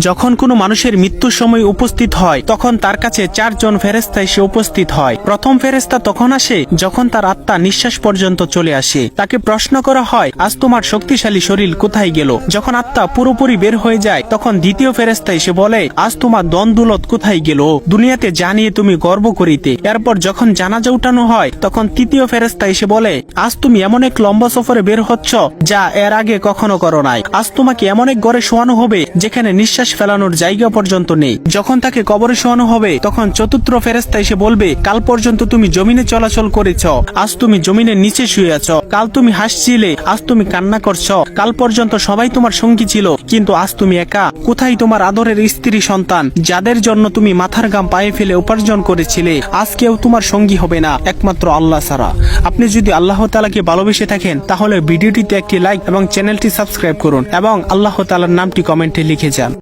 যখন কোনো মানুষের মৃত্যুর সময় উপস্থিত হয় তখন তার কাছে 4 জন ফেরেশতা এসে উপস্থিত হয়। প্রথম ফেরেশতা তখন আসে যখন তার আত্মা নিঃশ্বাস পর্যন্ত চলে আসে। তাকে প্রশ্ন করা হয়, আজ তোমার শক্তিশালী শরীর কোথায় গেল? যখন আত্মা পুরোপুরি বের হয়ে যায় তখন দ্বিতীয় ফেরেশতা এসে বলে, আজ তোমার ধন দৌলত কোথায় গেল? দুনিয়াতে জানিয়ে তুমি গর্ব করিতে। এরপর যখন জানাজা উঠানো হয় তখন তৃতীয় ফেরেশতা এসে বলে, আজ তুমি এমন এক লম্বা সফরে বের হচ্ছ যা এর আগে কখনো করো নাই। আজ তোমাকে এমন এক ঘরে শোয়ানো হবে যেখানে নিঃশ্বাস ফেলানোর জায়গা পর্যন্ত নেই। যখন তাকে কবরে শোয়ানো হবে তখন চতুর্থ ফেরেশতা এসে বলবে, কাল পর্যন্ত তুমি জমিনে চলাচল করেছ, আজ তুমি জমিনের নিচে শুয়ে আছো। কাল তুমি হাসছিলে, আজ তুমি কান্না করছো। কাল পর্যন্ত সবাই তোমার সঙ্গী ছিল, কিন্তু আজ তুমি একা। কোথায় তোমার আদরের স্ত্রী সন্তান যাদের জন্য তুমি মাথার ঘাম পায়ে ফেলে উপার্জন করেছিলে? আজ কেউ তোমার সঙ্গী হবে না একমাত্র আল্লাহ ছাড়া। আপনি যদি আল্লাহ তাআলাকে ভালোবেসে থাকেন তাহলে ভিডিওটিতে একটি লাইক এবং চ্যানেলটি সাবস্ক্রাইব করুন এবং আল্লাহ তাআলার নামটি কমেন্টে লিখে যান।